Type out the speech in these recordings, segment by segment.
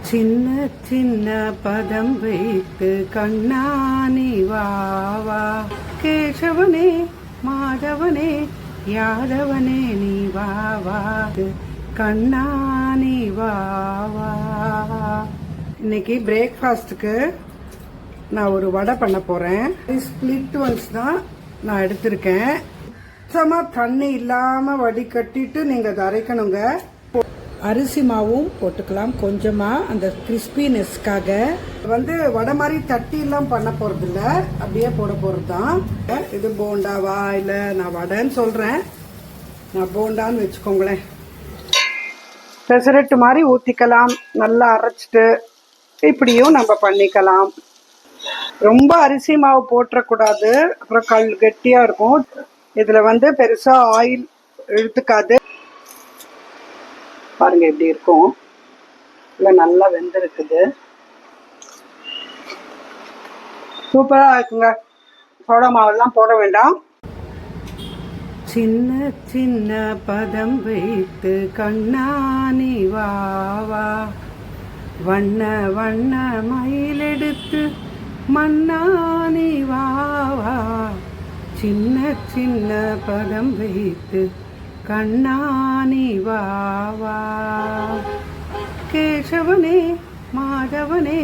சின்ன சின்ன பதம் வைத்து கண்ணானி வாவா, கேசவனே மாதவனே யாதவனே நீ வாவா, கண்ணானி வாவா. இன்னைக்கு பிரேக்ஃபாஸ்ட்டுக்கு நான் ஒரு வடை பண்ண போகிறேன். ஸ்பிளிட் ஒன்ஸ் தான் நான் எடுத்திருக்கேன். சுத்தமாக தண்ணி இல்லாமல் வடிகட்டிட்டு நீங்கள் அதை அரைக்கணுங்க. அரிசி மாவும் போட்டுக்கலாம் கொஞ்சமாக, அந்த கிறிஸ்பினஸ்க்காக. வடை மாதிரி தட்டிலாம் பண்ண போகிறதில்ல, அப்படியே போட போகிறது தான். இது போண்டாவா இல்லை நான் வடைன்னு சொல்கிறேன், நான் போண்டான்னு வச்சுக்கோங்களேன். பெசரட்டு மாதிரி ஊற்றிக்கலாம், நல்லா அரைச்சிட்டு இப்படியும் நம்ம பண்ணிக்கலாம். ரொம்ப அரிசி மாவு போட்டுறக்கூடாது, அப்புறம் கெட்டியாக இருக்கும். இதில் பெருசாக ஆயில் இழுத்துக்காது. பாருங்க எப்படி இருக்கும், இல்லை நல்லா வெந்திருக்குது, சூப்பராக இருக்குங்க. சோடா மாவெல்லாம் போட வேண்டாம். சின்ன சின்ன பதம் வைத்து கண்ணானி வாவா, வண்ண வண்ண மயிலெடுத்து மண்ணானி வாவா, சின்ன சின்ன பதம் வைத்து கண்ணானி வாவா, கேசவனே மாதவனே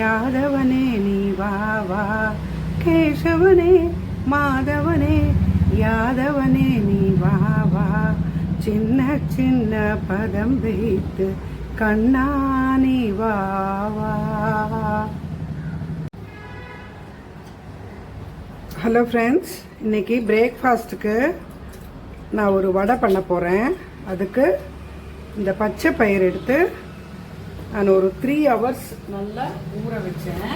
யாதவனே நீ வாவா, கேசவனே மாதவனே யாதவனே நீ வாவா, சின்ன சின்ன பதம் வைத்து கண்ணானி வாவா. ஹலோ ஃப்ரெண்ட்ஸ், இன்னைக்கு பிரேக்ஃபாஸ்ட்டுக்கு நான் ஒரு வடை பண்ண போகிறேன். அதுக்கு இந்த பச்சை பயிர் எடுத்து நான் ஒரு 3 hours நல்லா ஊற வச்சேன்.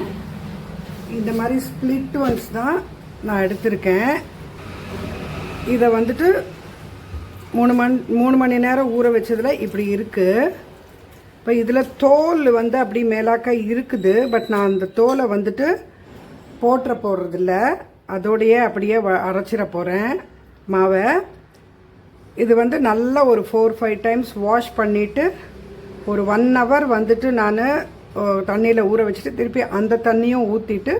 இந்த மாதிரி ஸ்பிளிட் ஒன்ஸ் தான் நான் எடுத்திருக்கேன். இதை 3 மணி நேரம் ஊற வச்சதில் இப்படி இருக்குது. இப்போ இதில் தோல் அப்படி மேலாக்க இருக்குது, பட் நான் அந்த தோலை போட்டுற போடுறதில்ல, அதோடையே அப்படியே அரைச்சிட போகிறேன் மாவை. இது நல்லா ஒரு 4-5 times வாஷ் பண்ணிவிட்டு ஒரு 1 hour நான் தண்ணியில் ஊற வச்சுட்டு திருப்பி அந்த தண்ணியும் ஊற்றிட்டு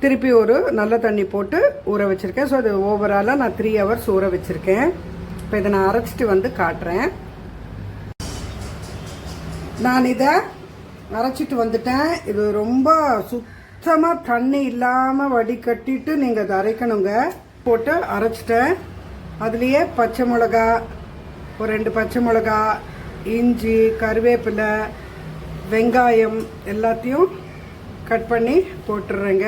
திருப்பி ஒரு நல்ல தண்ணி போட்டு ஊற வச்சுருக்கேன். ஸோ அது ஓவராலாக நான் 3 hours ஊற வச்சுருக்கேன். இப்போ இதை நான் அரைச்சிட்டு காட்டுறேன். நான் இதை அரைச்சிட்டு வந்துட்டேன். இது ரொம்ப சுத்தமாக தண்ணி இல்லாமல் வடிகட்டிட்டு நீங்கள் அதை அரைக்கணுங்க. போட்டு அரைச்சிட்டேன். அதுலேயே பச்சை மிளகா, ஒரு 2 பச்சை மிளகா, இஞ்சி, கருவேப்பிலை, வெங்காயம் எல்லாத்தையும் கட் பண்ணி போட்டுடுறேங்க.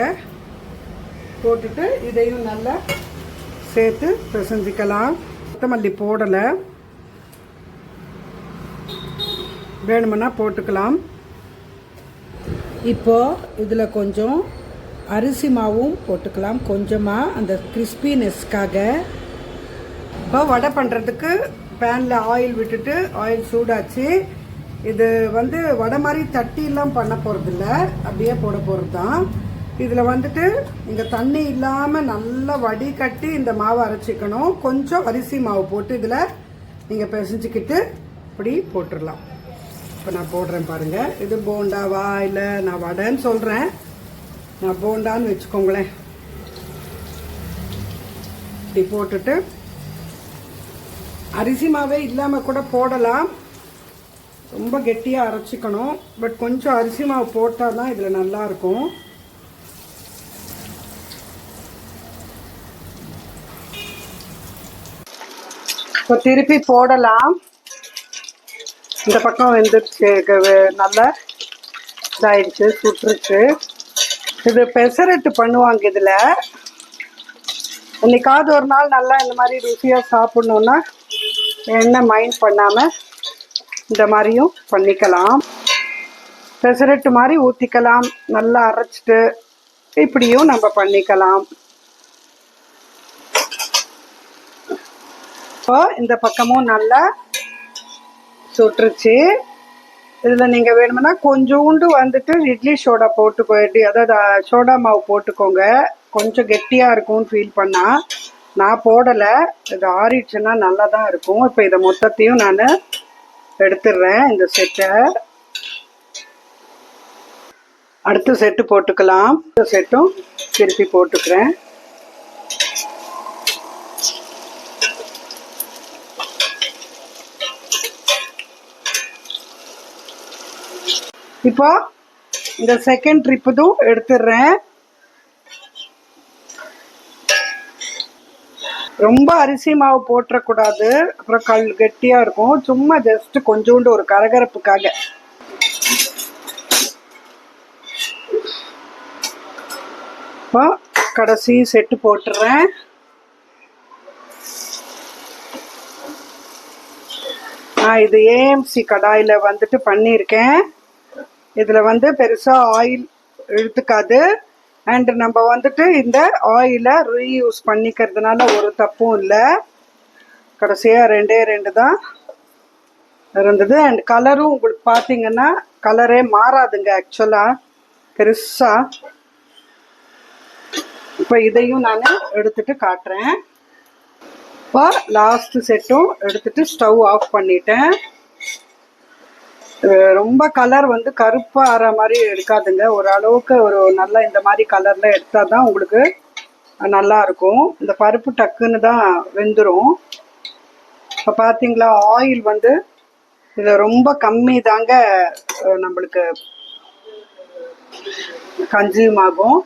போட்டுட்டு இதையும் நல்லா சேர்த்து பிசைஞ்சிக்கலாம். கொத்தமல்லி போடலை, வேணுமுன்னா போட்டுக்கலாம். இப்போது இதில் கொஞ்சம் அரிசி மாவும் போட்டுக்கலாம் கொஞ்சமாக, அந்த கிறிஸ்பினஸ்க்காக. இப்போ வடை பண்ணுறதுக்கு பேனில் ஆயில் விட்டுட்டு ஆயில் சூடாச்சு. இது வடை மாதிரி தட்டிலாம் பண்ண போகிறதில்ல, அப்படியே போட போகிறது தான். இதில் இங்கே தண்ணி இல்லாமல் நல்லா வடிகட்டி இந்த மாவை அரைச்சிக்கணும். கொஞ்சம் அரிசி மாவு போட்டு இதில் நீங்கள் பிசைஞ்சிக்கிட்டு இப்படி போட்டுடலாம். இப்போ நான் போடுறேன் பாருங்கள். இது போண்டாவா இல்லை நான் வடைன்னு சொல்கிறேன், நான் போண்டான்னு வச்சுக்கோங்களேன். இப்படி போட்டுட்டு அரிசி மாவே இல்லாமல் கூட போடலாம், ரொம்ப கெட்டியாக அரைச்சிக்கணும். பட் கொஞ்சம் அரிசி மாவு போட்டால் தான் இதில் நல்லாயிருக்கும். இப்போ திருப்பி போடலாம். இந்த பக்கம் வெந்துருச்சு, நல்லா இதாகிடுச்சு, சுட்டுருச்சு. இது பெசரட்டு பண்ணுவாங்க. இதில் என்னைக்காவது ஒரு நாள் நல்லா இந்த மாதிரி ருசியாக சாப்பிட்ணுன்னா என்ன மைண்ட் பண்ணாமல் இந்த மாதிரியும் பண்ணிக்கலாம். பெசரட்டு மாதிரி ஊற்றிக்கலாம், நல்லா அரைச்சிட்டு இப்படியும் நம்ம பண்ணிக்கலாம். இப்போ இந்த பக்கமும் நல்லா சுட்டுருச்சு. இதில் நீங்கள் வேணுமுன்னா கொஞ்சோண்டு இட்லி சோடா போட்டுக்கோ, அதாவது சோடா மாவு போட்டுக்கோங்க, கொஞ்சம் கெட்டியாக இருக்கும்னு ஃபீல் பண்ணால். நான் போடலை, இது ஆறிடுச்சுன்னா நல்லா தான் இருக்கும். இப்போ இதை மொத்தத்தையும் நான் எடுத்துடுறேன் இந்த செட்டை. அடுத்த செட்டு போட்டுக்கலாம். அடுத்த செட்டும் திருப்பி போட்டுக்கிறேன். இப்போ இந்த செகண்ட் ட்ரிப்புதும் எடுத்துடுறேன். ரொம்ப அரிசி மாவு போட்டுறக்கூடாது, அப்புறம் கெட்டியா இருக்கும். சும்மா ஜஸ்ட் கொஞ்சோண்டு ஒரு கரகரப்புக்காக. இப்போ கடைசி செட்டு போட்டுறேன். இது ஏஎம்சி கடாயில் வந்துட்டு பண்ணியிருக்கேன். இதில் வந்து பெருசாக ஆயில் இழுத்துக்காது. அண்ட் நம்ம வந்துட்டு இந்த ஆயிலை ரீயூஸ் பண்ணிக்கிறதுனால ஒரு தப்பும் இல்லை. கடைசியாக 2 தான் இருந்தது. அண்ட் கலரும் உங்களுக்கு பார்த்தீங்கன்னா கலரே மாறாதுங்க ஆக்சுவலாக பெருசாக. இப்போ இதையும் நான் எடுத்துட்டு காட்டுறேன். இப்போ லாஸ்ட் செட்டும் எடுத்துட்டு ஸ்டவ் ஆஃப் பண்ணிட்டேன். ரொம்ப கலர் வந்து கருப்பாக ஆற மாதிரி எடுக்காதுங்க. ஓரளவுக்கு ஒரு நல்லா இந்த மாதிரி கலரில் எடுத்தால் தான் உங்களுக்கு நல்லா இருக்கும். இந்த பருப்பு டக்குன்னு தான் வெந்துடும். இப்போ பார்த்தீங்களா, ஆயில் வந்து இதில் ரொம்ப கம்மி தாங்க நம்மளுக்கு கன்சியூம் ஆகும்.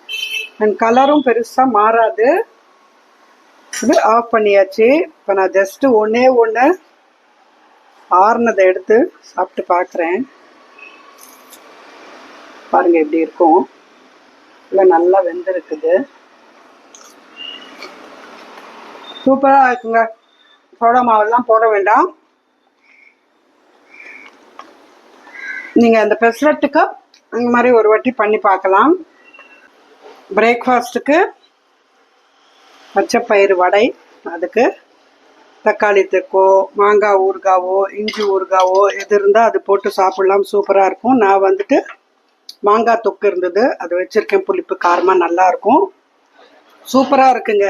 அண்ட் கலரும் பெருசாக மாறாது. இது ஆஃப் பண்ணியாச்சு. இப்போ நான் ஜஸ்ட்டு ஒன்று ஆறுனதை எடுத்து சாப்பிட்டு பார்க்குறேன். பாருங்கள் எப்படி இருக்கும். இல்லை நல்லா வெந்திருக்குது, சூப்பராக இருக்குங்க. சோடா மாவெல்லாம் போட வேண்டாம். நீங்கள் அந்த பெசரட்டுக்கு அந்த மாதிரி ஒரு வாட்டி பண்ணி பார்க்கலாம். பிரேக்ஃபாஸ்ட்டுக்கு பச்சைப்பயிறு வடை, அதுக்கு தக்காளி தொக்கோ, மாங்காய் ஊறுகாவோ, இஞ்சி ஊறுகாவோ எது இருந்தால் அது போட்டு சாப்பிட்லாம். சூப்பராக இருக்கும். நான் வந்துட்டு மாங்காய் தொக்கு இருந்தது, அது வச்சுருக்கேன். புளிப்பு காரமாக நல்லாயிருக்கும். சூப்பராக இருக்குங்க.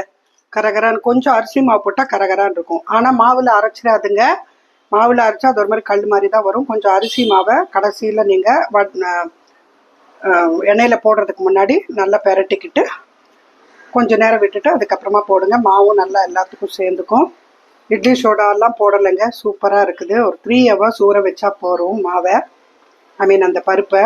கரகரான்னு கொஞ்சம் அரிசி மாவு போட்டால் கரகரான்னு இருக்கும். ஆனால் மாவில் அரைச்சிடாதுங்க. மாவில் அரைச்சா அது ஒரு மாதிரி கல் மாதிரி தான் வரும். கொஞ்சம் அரிசி மாவை கடைசியில் நீங்கள் எண்ணெயில் போடுறதுக்கு முன்னாடி நல்லா பெரட்டிக்கிட்டு கொஞ்சம் நேரம் விட்டுட்டு அதுக்கப்புறமா போடுங்க. மாவும் நல்லா எல்லாத்துக்கும் சேர்ந்துக்கும். இட்லி சோடாலாம் போடலைங்க, சூப்பராக இருக்குது. ஒரு 3 hours ஊற வச்சா போகிறோம் மாவை, அந்த பருப்பை.